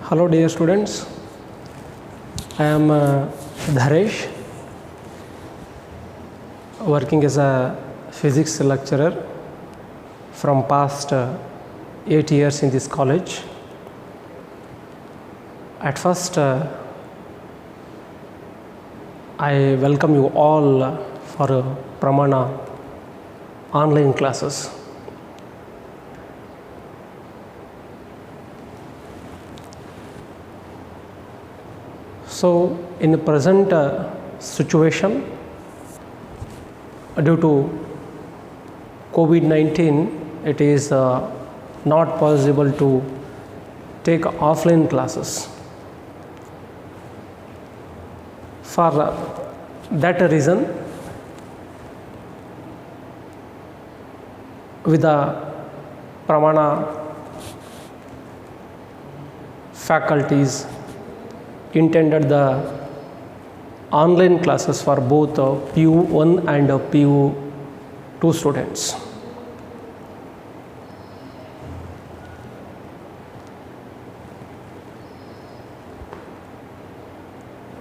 Hello dear students, I am Dharesh, working as a physics lecturer from past 8 years in this college. At first, I welcome you all for Pramana online classes. So, in the present situation, due to COVID-19, it is not possible to take offline classes. For that reason, with the Pramana faculties intended the online classes for both PU1 and PU2 students.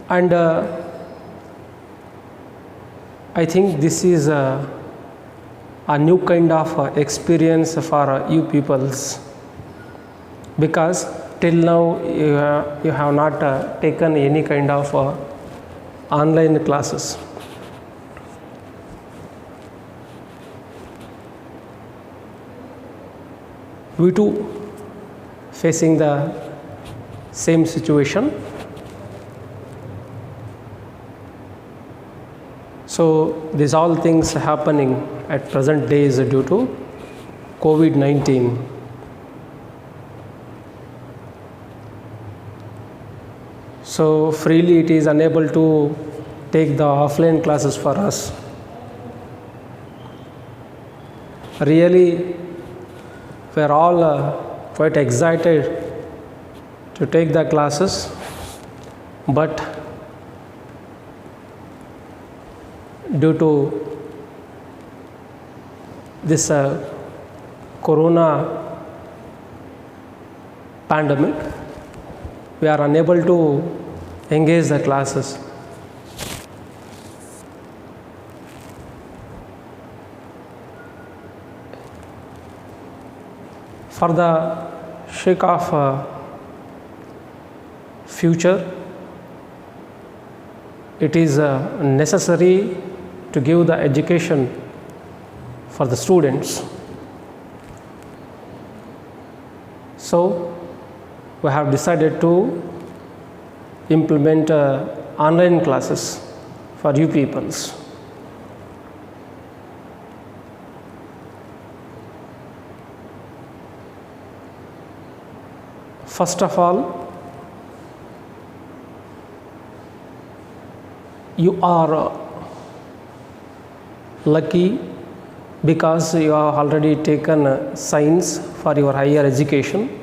And I think this is a new kind of experience for you peoples, because till now you have not taken any kind of online classes. We too facing the same situation. So these all things happening at present days due to COVID-19. So freely it is unable to take the offline classes for us. Really, we are all quite excited to take the classes, but due to this corona pandemic, we are unable to engage the classes. For the sake of future, it is necessary to give the education for the students. So we have decided to implement online classes for you peoples. First of all, you are lucky because you have already taken science for your higher education.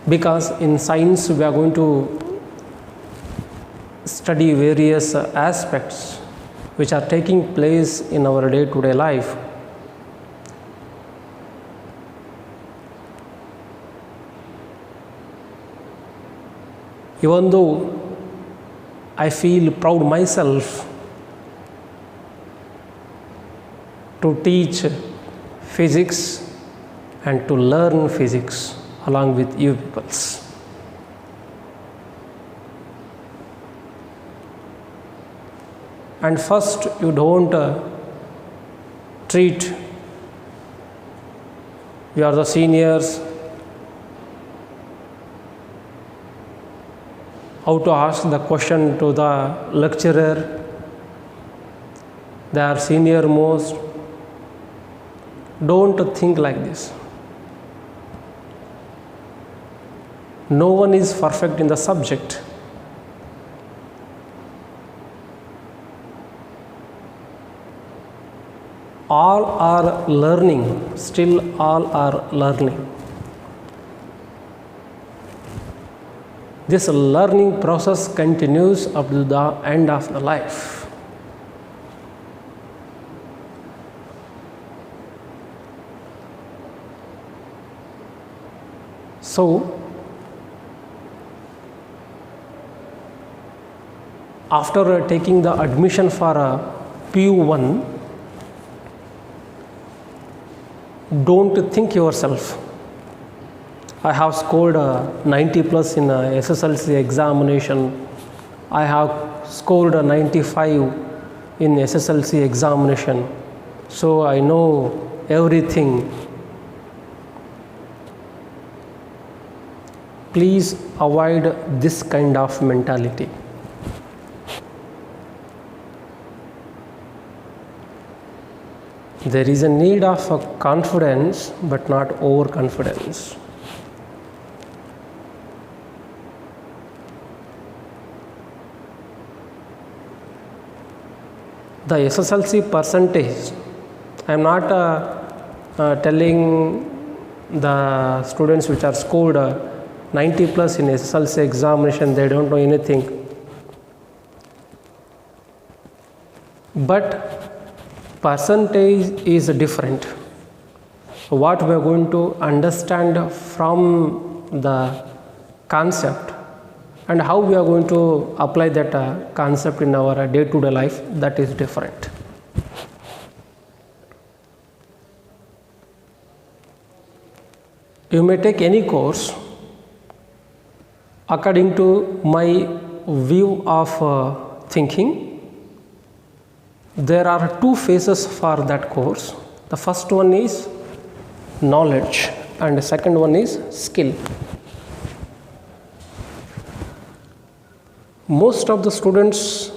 Because in science we are going to study various aspects which are taking place in our day-to-day life. Even though I feel proud myself to teach physics and to learn physics along with you peoples. And first, you don't treat your the seniors how to ask the question to the lecturer. They are senior most. Don't think like this. No one is perfect in the subject. All are learning, still all are learning. This learning process continues up to the end of the life. So after taking the admission for PU1, don't think yourself, I have scored 90 plus in SSLC examination, I have scored 95 in SSLC examination, so I know everything. Please avoid this kind of mentality. There is a need of confidence, but not overconfidence. The SSLC percentage, I am not telling the students which are scored 90 plus in SSLC examination, they don't know anything. But percentage is different. What we are going to understand from the concept and how we are going to apply that concept in our day-to-day life, that is different. You may take any course. According to my view of thinking, there are two phases for that course. The first one is knowledge and the second one is skill. Most of the students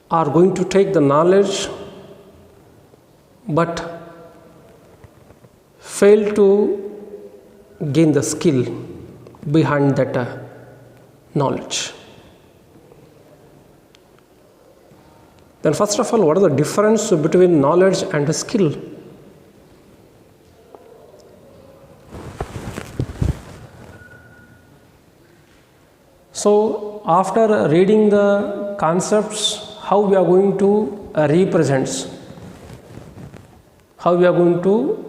are going to take the knowledge but fail to gain the skill behind that knowledge. Then first of all, what is the difference between knowledge and skill? So after reading the concepts, how we are going to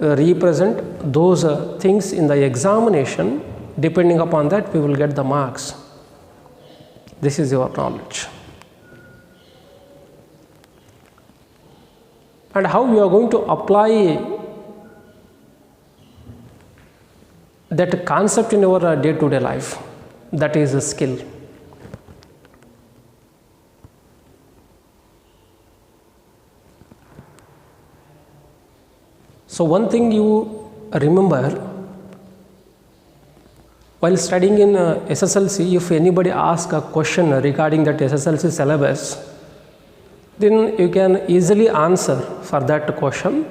represent those things in the examination, depending upon that we will get the marks. This is your knowledge. And how we are going to apply that concept in our day-to-day life, that is a skill. So one thing you remember, while studying in SSLC, if anybody asks a question regarding that SSLC syllabus, then you can easily answer for that question.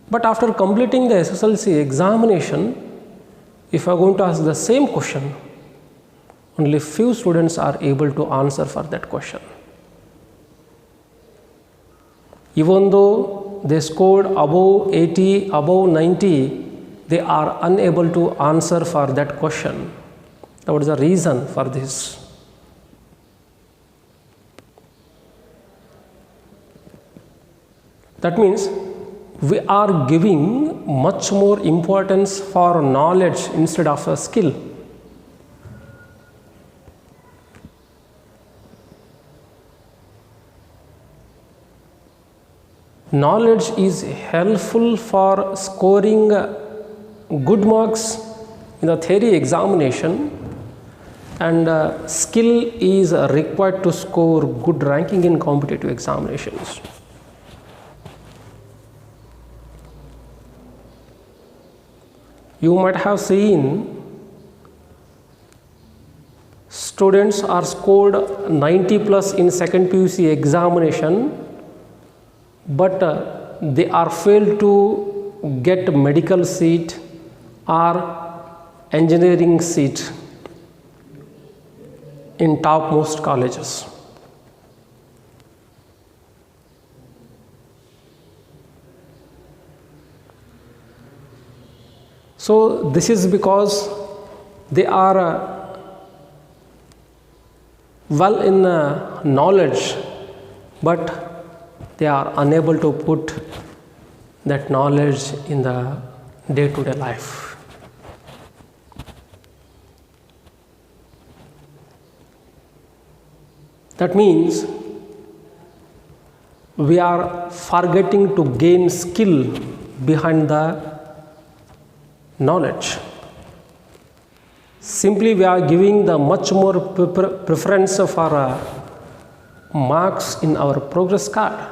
But after completing the SSLC examination, if you are going to ask the same question, only few students are able to answer for that question. Even though they scored above 80, above 90, they are unable to answer for that question. What is the reason for this? That means we are giving much more importance for knowledge instead of a skill. Knowledge is helpful for scoring good marks in the theory examination, and skill is required to score good ranking in competitive examinations. You might have seen students are scored 90 plus in second PUC examination, but they are failed to get medical seat or engineering seat in topmost colleges. So this is because they are well in knowledge, but they are unable to put that knowledge in the day-to-day life. That means we are forgetting to gain skill behind the knowledge. Simply we are giving the much more preference for marks in our progress card.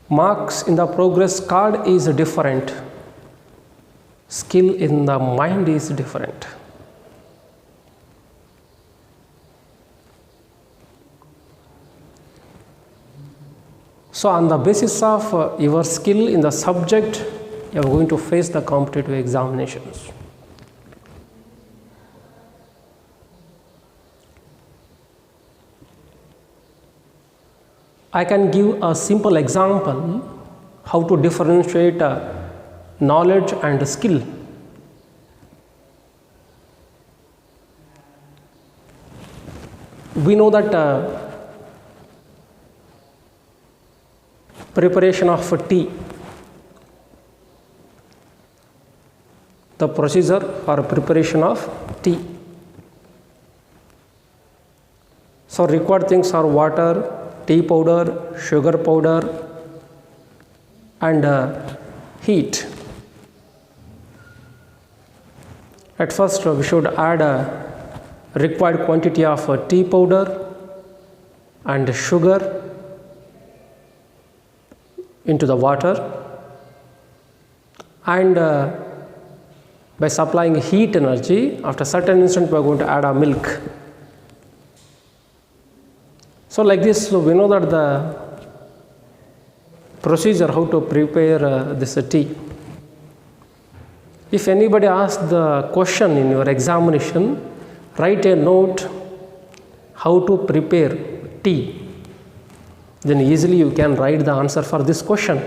Marks in the progress card is different. Skill in the mind is different. So on the basis of your skill in the subject, you are going to face the competitive examinations. I can give a simple example how to differentiate knowledge and skill. We know that preparation of tea, the procedure for preparation of tea. So required things are water, tea powder, sugar powder, and heat. At first we should add a required quantity of tea powder and sugar into the water, and by supplying heat energy, after certain instant we are going to add a milk. So like this, we know that the procedure how to prepare this tea. If anybody asks the question in your examination, write a note how to prepare tea. Then easily you can write the answer for this question.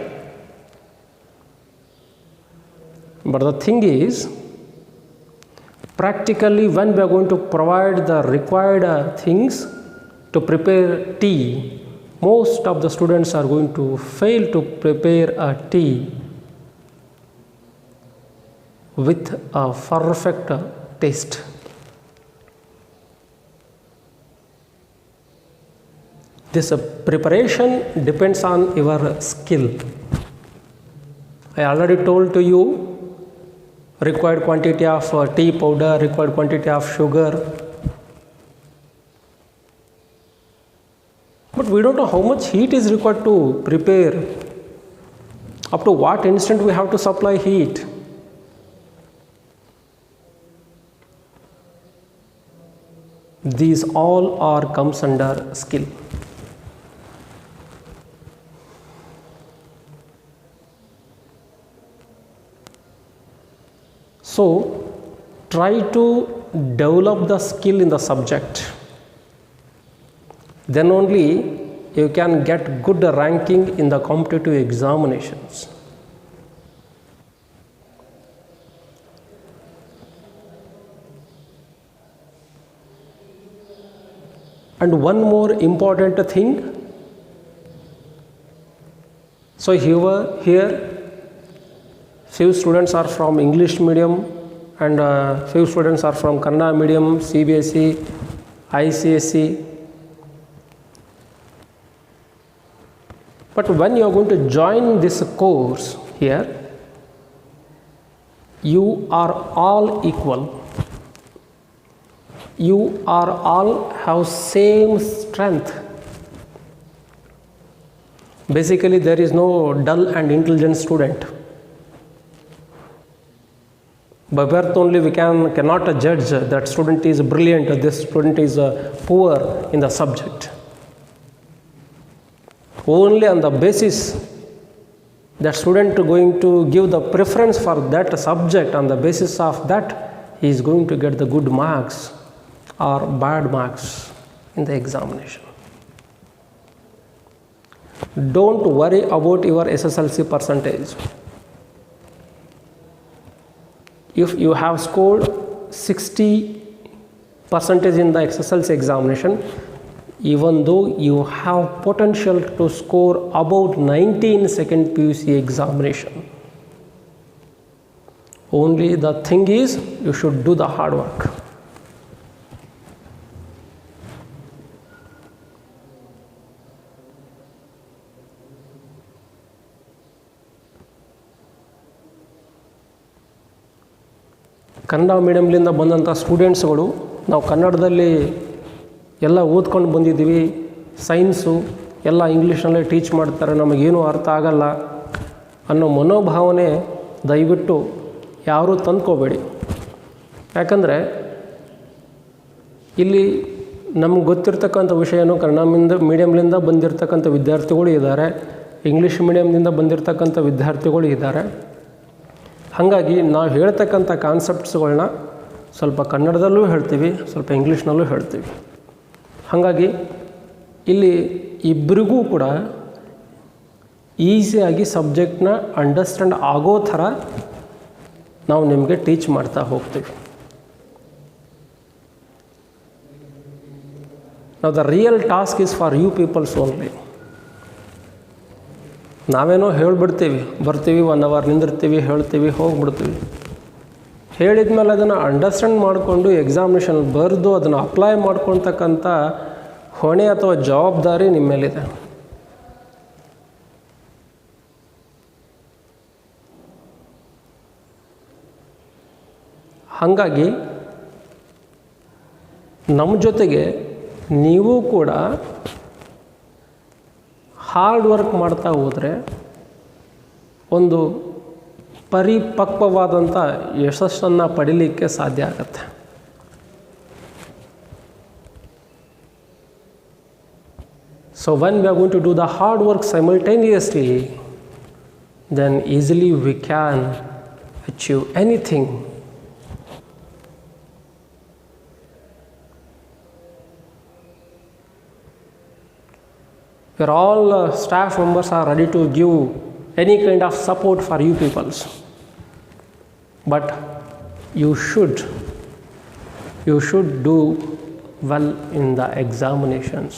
But the thing is, practically when we are going to provide the required things to prepare tea, most of the students are going to fail to prepare a tea with a perfect taste. This preparation depends on your skill. I already told to you required quantity of tea powder, required quantity of sugar. But we don't know how much heat is required to prepare. Up to what instant we have to supply heat. These all are comes under skill. So try to develop the skill in the subject. Then only you can get good ranking in the competitive examinations. And one more important thing. So here few students are from English medium and few students are from Kannada medium, CBSE, ICSE. But when you are going to join this course here, you are all equal. You are all have same strength. Basically, there is no dull and intelligent student. By birth only we cannot judge that student is brilliant, this student is poor in the subject. Only on the basis that student going to give the preference for that subject, on the basis of that he is going to get the good marks or bad marks in the examination. Don't worry about your SSLC percentage. If you have scored 60% in the SSLC examination, even though you have potential to score about 90 in second PUC examination, only the thing is you should do the hard work. Kannada ಮೀಡಿಯಮ್ಲಿಂದ ಬಂದಂಥ ಸ್ಟೂಡೆಂಟ್ಸ್ಗಳು ನಾವು ಕನ್ನಡದಲ್ಲಿ ಎಲ್ಲ ಓದ್ಕೊಂಡು ಬಂದಿದ್ದೀವಿ, science ಎಲ್ಲ ಇಂಗ್ಲೀಷ್ನಲ್ಲೇ teach ಮಾಡ್ತಾರೆ, ನಮಗೇನೂ ಅರ್ಥ ಆಗಲ್ಲ ಅನ್ನೋ ಮನೋಭಾವನೆ ದಯವಿಟ್ಟು ಯಾರೂ ತಂದ್ಕೋಬೇಡಿ. ಯಾಕಂದರೆ ಇಲ್ಲಿ ನಮ್ಗೆ ಗೊತ್ತಿರ್ತಕ್ಕಂಥ ವಿಷಯನೂ ಕನ್ನಡ ಮೀಡಿಯಮ್ಲಿಂದ ಬಂದಿರತಕ್ಕಂಥ ವಿದ್ಯಾರ್ಥಿಗಳು ಇದ್ದಾರೆ, ಇಂಗ್ಲೀಷ್ ಮೀಡಿಯಮ್ನಿಂದ ಬಂದಿರತಕ್ಕಂಥ ವಿದ್ಯಾರ್ಥಿಗಳು ಇದ್ದಾರೆ. ಹಾಗಾಗಿ ನಾವು ಹೇಳ್ತಕ್ಕಂಥ ಕಾನ್ಸೆಪ್ಟ್ಸ್ಗಳನ್ನ ಸ್ವಲ್ಪ ಕನ್ನಡದಲ್ಲೂ ಹೇಳ್ತೀವಿ, ಸ್ವಲ್ಪ ಇಂಗ್ಲೀಷ್ನಲ್ಲೂ ಹೇಳ್ತೀವಿ. ಹಾಗಾಗಿ ಇಲ್ಲಿ ಇಬ್ಬರಿಗೂ ಕೂಡ ಈಸಿಯಾಗಿ ಸಬ್ಜೆಕ್ಟ್ನ ಅಂಡರ್ಸ್ಟ್ಯಾಂಡ್ ಆಗೋ ಥರ ನಾವು ನಿಮಗೆ ಟೀಚ್ ಮಾಡ್ತಾ ಹೋಗ್ತೀವಿ. ನಾವು the real task is for you peoples only. ನಾವೇನೋ ಹೇಳಿಬಿಡ್ತೀವಿ, ಬರ್ತೀವಿ 1 hour ನಿಂದಿರ್ತೀವಿ, ಹೇಳ್ತೀವಿ, ಹೋಗಿಬಿಡ್ತೀವಿ. ಹೇಳಿದ ಮೇಲೆ ಅದನ್ನು ಅಂಡರ್ಸ್ಟ್ಯಾಂಡ್ ಮಾಡಿಕೊಂಡು ಎಕ್ಸಾಮಿನೇಷನ್ ಬರೆದು ಅದನ್ನು ಅಪ್ಲೈ ಮಾಡ್ಕೊಳ್ತಕ್ಕಂಥ ಹೊಣೆ ಅಥವಾ ಜವಾಬ್ದಾರಿ ನಿಮ್ಮ ಮೇಲಿದೆ. ಹಾಗಾಗಿ ನಮ್ಮ ಜೊತೆಗೆ ನೀವು ಕೂಡ ಹಾರ್ಡ್ ವರ್ಕ್ ಮಾಡ್ತಾ ಹೋದರೆ ಒಂದು ಪರಿಪಕ್ವವಾದಂಥ ಯಶಸ್ಸನ್ನು ಪಡೀಲಿಕ್ಕೆ ಸಾಧ್ಯ ಆಗುತ್ತೆ. So when we are going to do the hard work simultaneously, then easily we can achieve anything. Where all staff members are ready to give any kind of support for you peoples, but you should do well in the examinations.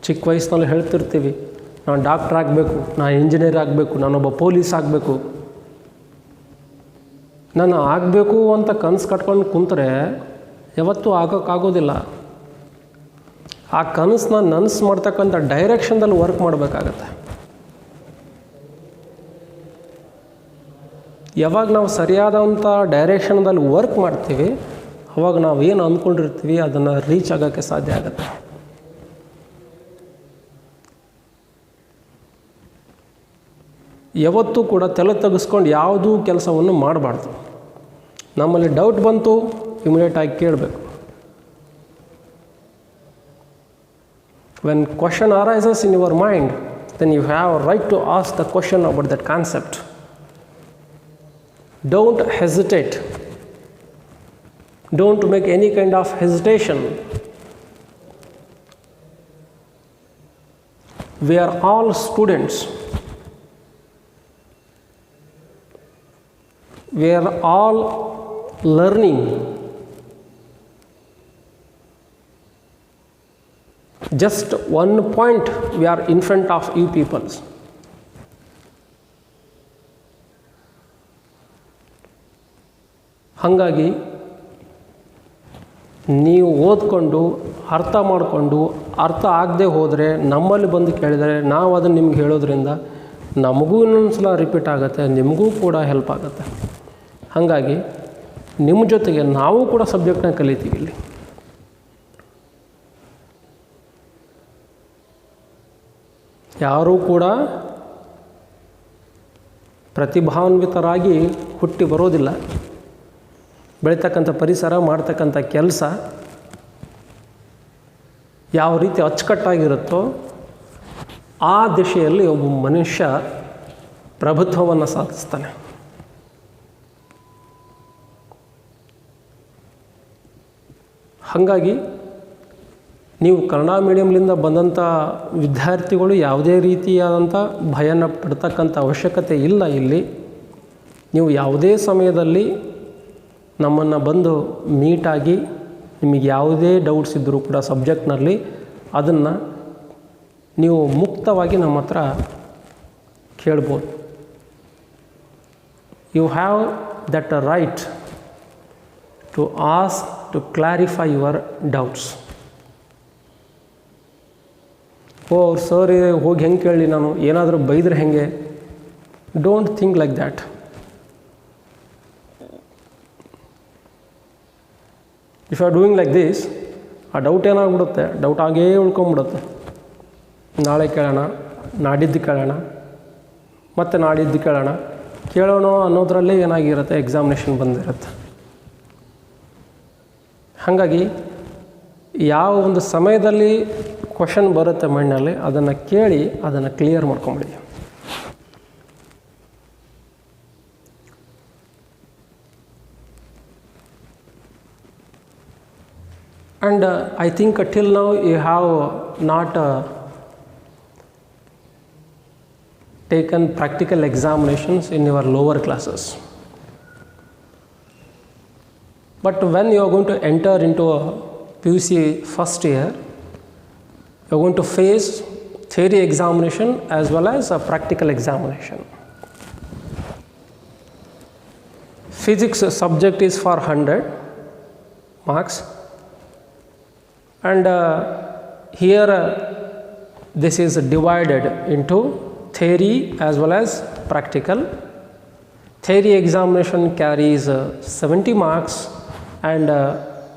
ಚಿಕ್ಕ ವಯಸ್ಸಿನಲ್ಲಿ ಹೇಳ್ತಿರ್ತೀವಿ, ನಾನು doctor ಆಗಬೇಕು, ನಾನು engineer ಆಗಬೇಕು, ನಾನೊಬ್ಬ police ಆಗಬೇಕು. ನಾನು ಆಗಬೇಕು ಅಂತ ಕನಸು ಕಟ್ಕೊಂಡು ಕುಂತರೆ ಯಾವತ್ತೂ ಆಗೋಕ್ಕಾಗೋದಿಲ್ಲ. ಆ ಕನಸನ್ನ ನನಸು ಮಾಡ್ತಕ್ಕಂಥ ಡೈರೆಕ್ಷನ್ದಲ್ಲಿ ವರ್ಕ್ ಮಾಡಬೇಕಾಗತ್ತೆ. ಯಾವಾಗ ನಾವು ಸರಿಯಾದಂಥ ಡೈರೆಕ್ಷನ್ದಲ್ಲಿ ವರ್ಕ್ ಮಾಡ್ತೀವಿ, ಅವಾಗ ನಾವು ಏನು ಅಂದ್ಕೊಂಡಿರ್ತೀವಿ ಅದನ್ನು ರೀಚ್ ಆಗೋಕ್ಕೆ ಸಾಧ್ಯ ಆಗುತ್ತೆ. ಯಾವತ್ತೂ ಕೂಡ ತಲೆ ತೆಗೆಸ್ಕೊಂಡು ಯಾವುದೂ ಕೆಲಸವನ್ನು ಮಾಡಬಾರ್ದು. ನಮ್ಮಲ್ಲಿ ಡೌಟ್ ಬಂತು, ಇಮಿಡಿಯೇಟಾಗಿ ಕೇಳಬೇಕು. When question arises in your mind, then you have a right to ask the question about that concept. Don't hesitate. Don't make any kind of hesitation. We are all students. We are all learning. Just one point we are in front of you peoples. ಹಾಗಾಗಿ ನೀವು ಓದ್ಕೊಂಡು ಅರ್ಥ ಮಾಡಿಕೊಂಡು ಅರ್ಥ ಆಗದೆ ಹೋದರೆ ನಮ್ಮಲ್ಲಿ ಬಂದು ಕೇಳಿದರೆ ನಾವು ಅದನ್ನು ನಿಮ್ಗೆ ಹೇಳೋದ್ರಿಂದ ನಮಗೂ ಇನ್ನೊಂದು ಸಲ ರಿಪೀಟ್ ಆಗುತ್ತೆ, ನಿಮಗೂ ಕೂಡ ಹೆಲ್ಪ್ ಆಗುತ್ತೆ. ಹಾಗಾಗಿ ನಿಮ್ಮ ಜೊತೆಗೆ ನಾವು ಕೂಡ ಸಬ್ಜೆಕ್ಟ್ನ ಕಲಿತೀವಿ. ಇಲ್ಲಿ ಯಾರೂ ಕೂಡ ಪ್ರತಿಭಾನ್ವಿತರಾಗಿ ಹುಟ್ಟಿ ಬರೋದಿಲ್ಲ. ಬೆಳೀತಕ್ಕಂಥ ಪರಿಸರ, ಮಾಡ್ತಕ್ಕಂಥ ಕೆಲಸ ಯಾವ ರೀತಿ ಅಚ್ಚುಕಟ್ಟಾಗಿರುತ್ತೋ ಆ ದಿಶೆಯಲ್ಲಿ ಒಬ್ಬ ಮನುಷ್ಯ ಪ್ರಭುತ್ವವನ್ನು ಸಾಧಿಸ್ತಾನೆ. ಹಾಗಾಗಿ ನೀವು ಕನ್ನಡ ಮೀಡಿಯಮ್ಲಿಂದ ಬಂದಂಥ ವಿದ್ಯಾರ್ಥಿಗಳು ಯಾವುದೇ ರೀತಿಯಾದಂಥ ಭಯನ ಪಡ್ತಕ್ಕಂಥ ಅವಶ್ಯಕತೆ ಇಲ್ಲ. ಇಲ್ಲಿ ನೀವು ಯಾವುದೇ ಸಮಯದಲ್ಲಿ ನಮ್ಮನ್ನು ಬಂದು ಮೀಟಾಗಿ ನಿಮಗೆ ಯಾವುದೇ ಡೌಟ್ಸ್ ಇದ್ದರೂ ಕೂಡ ಸಬ್ಜೆಕ್ಟ್ನಲ್ಲಿ ಅದನ್ನು ನೀವು ಮುಕ್ತವಾಗಿ ನಮ್ಮ ಹತ್ರ ಕೇಳ್ಬೋದು. You have that right to ask to clarify your doubts. ಅವ್ರು ಸರ್ ಹೋಗಿ ಹೆಂಗೆ ಕೇಳಲಿ, ನಾನು ಏನಾದರೂ ಬೈದರೆ ಹೆಂಗೆ? Don't think like that. If you are doing like this, ಆ ಡೌಟ್ ಏನಾಗ್ಬಿಡುತ್ತೆ, ಡೌಟ್ ಆಗೇ ಉಳ್ಕೊಂಬಿಡುತ್ತೆ. ನಾಳೆ ಕೇಳೋಣ, ನಾಡಿದ್ದು ಕೇಳೋಣ, ಮತ್ತು ನಾಡಿದ್ದು ಕೇಳೋಣ ಅನ್ನೋದರಲ್ಲೇ ಏನಾಗಿರುತ್ತೆ, ಎಕ್ಸಾಮಿನೇಷನ್ ಬಂದಿರುತ್ತೆ. ಹಾಗಾಗಿ ಯಾವ ಒಂದು ಸಮಯದಲ್ಲಿ ಕ್ವಶನ್ ಬರುತ್ತೆ ಮೈಂಡಲ್ಲಿ, ಅದನ್ನು ಕೇಳಿ ಅದನ್ನು ಕ್ಲಿಯರ್ ಮಾಡ್ಕೊಂಬಿಡಿ. And I think till now you have not taken practical examinations in your lower classes. But when you are going to enter into a PUC first year, you are going to face theory examination as well as a practical examination. Physics subject is for 100 marks. And here this is divided into theory as well as practical. Theory examination carries 70 marks and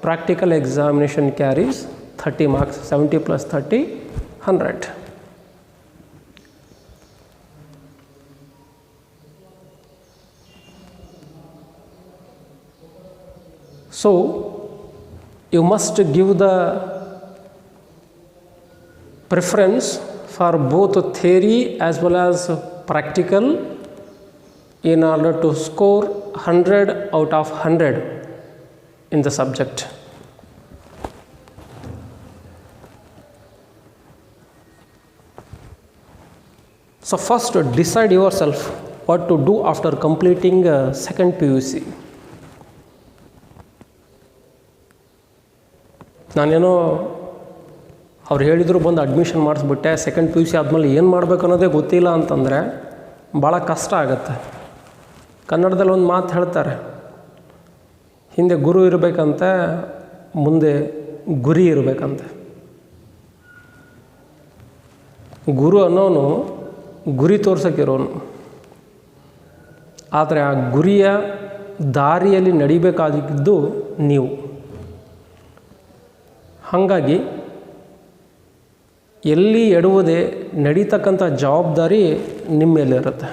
practical examination carries 30 marks. 70 plus 30, 100. So you must give the preference for both theory as well as practical in order to score 100 out of 100 in the subject. So first decide yourself what to do after completing second PUC. ನಾನೇನೋ ಅವ್ರು ಹೇಳಿದರು ಬಂದು admission ಮಾಡಿಸ್ಬಿಟ್ಟೆ, second PUC ಆದಮೇಲೆ ಏನು ಮಾಡಬೇಕು ಅನ್ನೋದೇ ಗೊತ್ತಿಲ್ಲ ಅಂತಂದರೆ ಭಾಳ ಕಷ್ಟ ಆಗುತ್ತೆ. ಕನ್ನಡದಲ್ಲಿ ಒಂದು ಮಾತು ಹೇಳ್ತಾರೆ, ಹಿಂದೆ ಗುರು ಇರಬೇಕಂತೆ, ಮುಂದೆ ಗುರಿ ಇರಬೇಕಂತೆ. ಗುರು ಅನ್ನೋನು ಗುರಿ ತೋರ್ಸೋಕ್ಕಿರೋನು, ಆದರೆ ಆ ಗುರಿಯ ದಾರಿಯಲ್ಲಿ ನಡಿಬೇಕಾಗಿದ್ದು ನೀವು. ಹಾಗಾಗಿ ಎಲ್ಲಿ ಎಡುವುದೇ ನಡೀತಕ್ಕಂಥ ಜವಾಬ್ದಾರಿ ನಿಮ್ಮ ಮೇಲಿರುತ್ತೆ.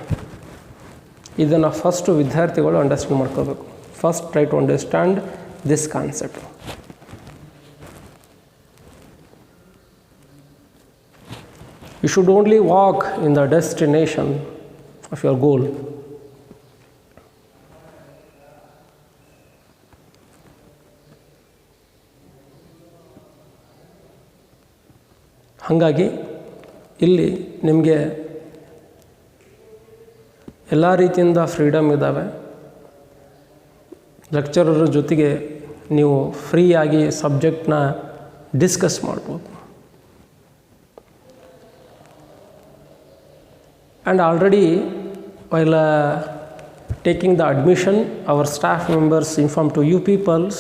ಇದನ್ನು ಫಸ್ಟ್ ವಿದ್ಯಾರ್ಥಿಗಳು ಅಂಡರ್ಸ್ಟ್ಯಾಂಡ್ ಮಾಡ್ಕೋಬೇಕು. First try to understand this concept. You should only walk in the destination of your goal. ಹಾಗಾಗಿ ಇಲ್ಲಿ ನಿಮಗೆ ಎಲ್ಲ ರೀತಿಯಿಂದ ಫ್ರೀಡಮ್ ಇದ್ದಾವೆ. ಲೆಕ್ಚರರ್ ಜೊತೆಗೆ ನೀವು ಫ್ರೀಯಾಗಿ ಸಬ್ಜೆಕ್ಟ್ನ ಡಿಸ್ಕಸ್ ಮಾಡ್ಬೋದು. And already while taking the admission, our staff members inform to you peoples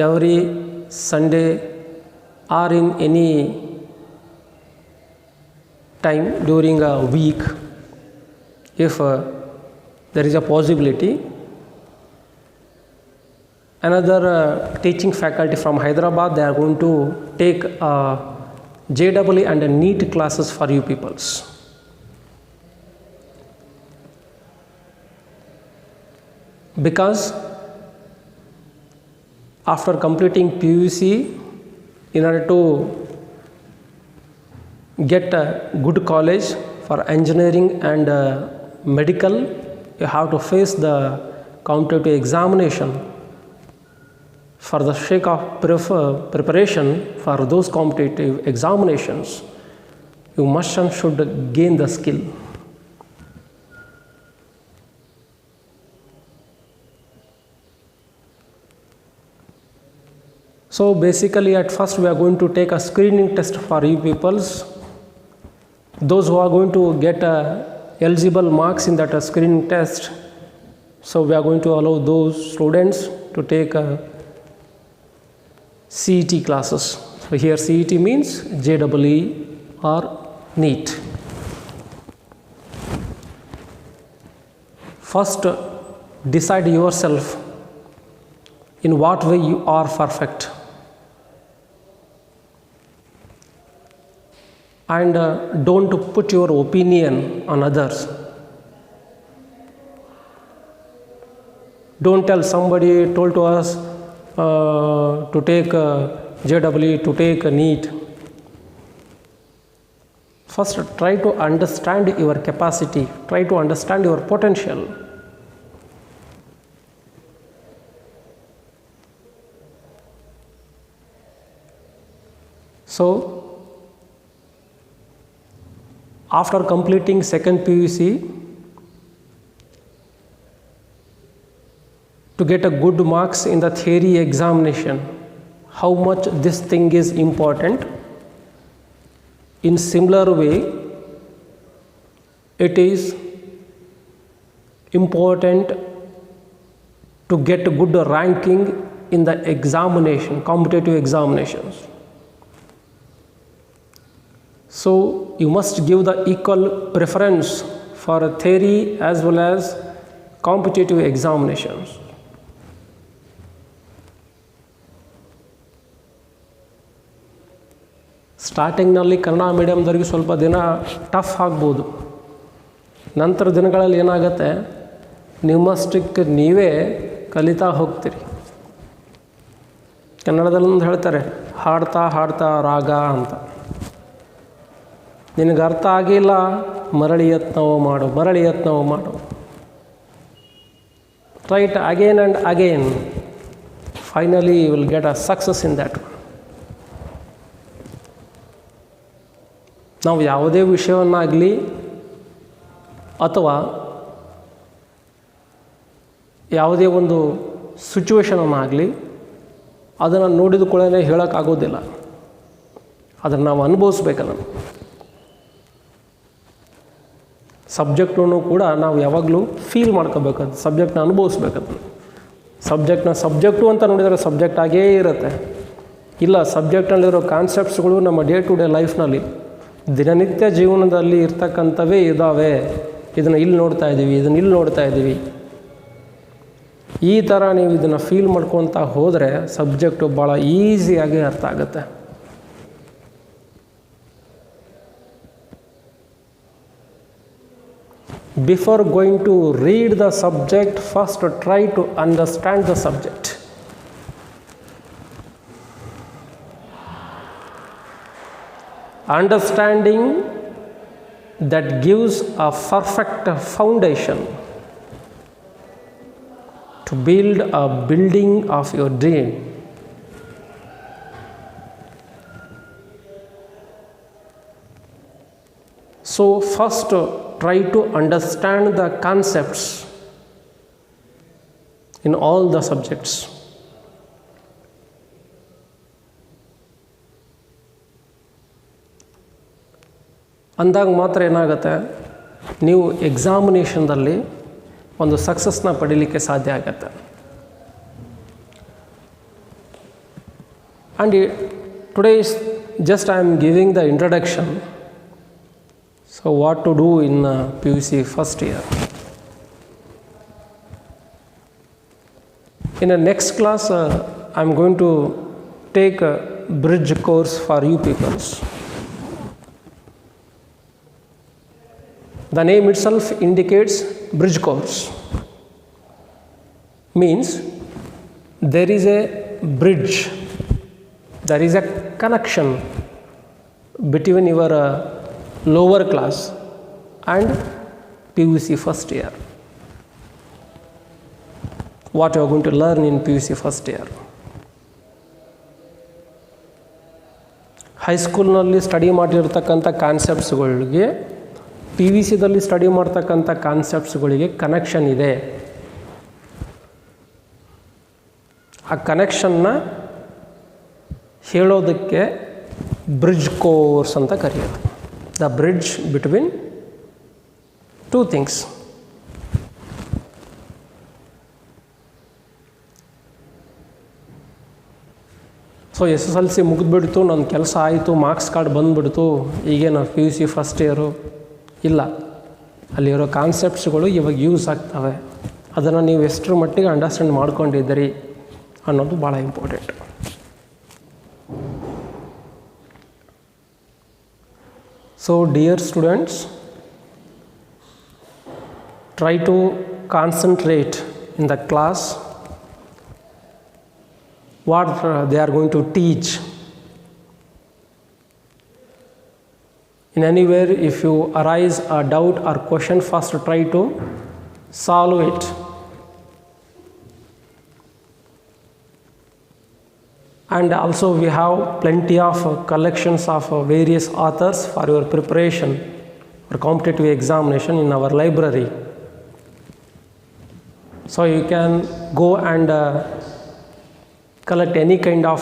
every Sunday or in any time during a week, if there is a possibility. Another teaching faculty from Hyderabad, they are going to take JEE and NEET classes for you peoples. Because after completing PUC, in order to get a good college for engineering and medical, you have to face the competitive examination. For the sake of preparation for those competitive examinations, you must and should gain the skill. So basically at first we are going to take a screening test for you peoples those who are going to get eligible marks in that screening test, so we are going to allow those students to take CET classes. So here CET means JEE or NEET. First, decide yourself in what way you are perfect, and don't put your opinion on others. Don't tell somebody told to us to take JEE, to take NEET. First, try to understand your capacity, try to understand your potential. So, after completing second PUC, to get a good marks in the theory examination, how much this thing is important. In similar way, it is important to get a good ranking in the examination, competitive examinations. So you must give the equal preference for theory as well as competitive examinations. ಸ್ಟಾರ್ಟಿಂಗ್ನಲ್ಲಿ ಕನ್ನಡ ಮೀಡಿಯಮ್ದವ್ರಿಗೆ ಸ್ವಲ್ಪ ದಿನ tough ಆಗ್ಬೋದು. ನಂತರ ದಿನಗಳಲ್ಲಿ ಏನಾಗುತ್ತೆ, ನಿಮ್ಮಷ್ಟಕ್ಕೆ ನೀವೇ ಕಲಿತಾ ಹೋಗ್ತೀರಿ. ಕನ್ನಡದಲ್ಲೊಂದು ಹೇಳ್ತಾರೆ, ಹಾಡ್ತಾ ಹಾಡ್ತಾ ರಾಗ ಅಂತ. ನಿನಗೆ ಅರ್ಥ ಆಗಿಲ್ಲ, ಮರಳಿ ಯತ್ನವ ಮಾಡು, ಮರಳಿ ಯತ್ನವ ಮಾಡು. Try it again and again. Finally you will get a success in that one. ನಾವು ಯಾವುದೇ ವಿಷಯವನ್ನಾಗಲಿ ಅಥವಾ ಯಾವುದೇ ಒಂದು ಸಿಚುವೇಶನನ್ನಾಗಲಿ ಅದನ್ನು ನೋಡಿದ ಕೂಡಲೇ ಹೇಳೋಕ್ಕಾಗೋದಿಲ್ಲ. ಅದನ್ನು ನಾವು ಅನುಭವಿಸ್ಬೇಕಲ್ಲ. ಸಬ್ಜೆಕ್ಟನ್ನು ಕೂಡ ನಾವು ಯಾವಾಗಲೂ ಫೀಲ್ ಮಾಡ್ಕೋಬೇಕದು, ಸಬ್ಜೆಕ್ಟ್ನ ಅನುಭವಿಸ್ಬೇಕದು. ಸಬ್ಜೆಕ್ಟು ಅಂತ ನೋಡಿದರೆ ಸಬ್ಜೆಕ್ಟ್ ಆಗೇ ಇರುತ್ತೆ. ಇಲ್ಲ, ಸಬ್ಜೆಕ್ಟ್ನಲ್ಲಿರೋ ಕಾನ್ಸೆಪ್ಟ್ಸ್ಗಳು ನಮ್ಮ ಡೇ ಟು ಡೇ ಲೈಫ್ನಲ್ಲಿ ದಿನನಿತ್ಯ ಜೀವನದಲ್ಲಿ ಇರ್ತಕ್ಕಂಥವೇ ಇದ್ದಾವೆ. ಇದನ್ನು ಇಲ್ಲಿ ನೋಡ್ತಾ ಇದ್ದೀವಿ, ಇದನ್ನು ಇಲ್ಲಿ ನೋಡ್ತಾ ಇದ್ದೀವಿ. ಈ ಥರ ನೀವು ಇದನ್ನು ಫೀಲ್ ಮಾಡ್ಕೊತಾ ಹೋದರೆ ಸಬ್ಜೆಕ್ಟು ಭಾಳ ಈಸಿಯಾಗಿ ಅರ್ಥ ಆಗುತ್ತೆ. Before going to read the subject, first try to understand the subject. Understanding that gives a perfect foundation to build a building of your dream. So first try to understand the concepts in all the subjects. ಅಂದಾಗ ಮಾತ್ರ ಏನಾಗುತ್ತೆ, ನೀವು ಎಕ್ಸಾಮಿನೇಷನ್ದಲ್ಲಿ ಒಂದು ಸಕ್ಸಸ್ನ ಪಡೀಲಿಕ್ಕೆ ಸಾಧ್ಯ ಆಗುತ್ತೆ. And today just I am giving the introduction. So what to do in PUC first year. In the next class, I am going to take a bridge course for you peoples. The name itself indicates bridge course. Means there is a bridge, there is a connection between your lower class and PUC first year. What you are going to learn in PUC first year. ಹೈಸ್ಕೂಲ್ನಲ್ಲಿ study ಮಾಡಿರ್ತಕ್ಕಂಥ ಕಾನ್ಸೆಪ್ಟ್ಸ್ಗಳಿಗೆ PVC ದಲ್ಲಿ study ಮಾಡ್ತಕ್ಕಂಥ ಕಾನ್ಸೆಪ್ಟ್ಸ್ಗಳಿಗೆ connection ಇದೆ. ಆ ಕನೆಕ್ಷನ್ನ ಹೇಳೋದಕ್ಕೆ bridge course ಅಂತ ಕರೆಯೋದು. the bridge between two things. So SSLC ಮುಗಿದ್ಬಿಡ್ತು, ನನ್ನ ಕೆಲಸ ಆಯಿತು, ಮಾರ್ಕ್ಸ್ ಕಾರ್ಡ್ ಬಂದುಬಿಡ್ತು, ಈಗೇನು PUC ಫಸ್ಟ್ ಇಯರು ಇಲ್ಲ. ಅಲ್ಲಿರೋ ಕಾನ್ಸೆಪ್ಟ್ಸ್ಗಳು ಇವಾಗ ಯೂಸ್ ಆಗ್ತವೆ. ಅದನ್ನು ನೀವು ಎಷ್ಟರ ಮಟ್ಟಿಗೆ ಅಂಡರ್ಸ್ಟ್ಯಾಂಡ್ ಮಾಡ್ಕೊಂಡಿದ್ದೀರಿ ಅನ್ನೋದು ಭಾಳ important. So dear students, try to concentrate in the class what they are going to teach. In anywhere, if you arise a doubt or question, first try to solve it. And also we have plenty of collections of various authors for your preparation for competitive examination in our library. So you can go and collect any kind of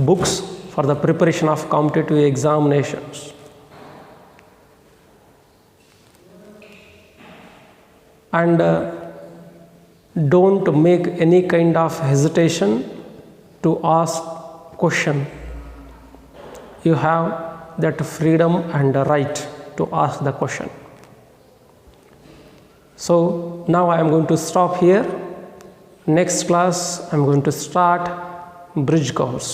books for the preparation of competitive examinations. And don't make any kind of hesitation to ask question. You have that freedom and the right to ask the question. So now I am going to stop here. Next class I am going to start bridge course.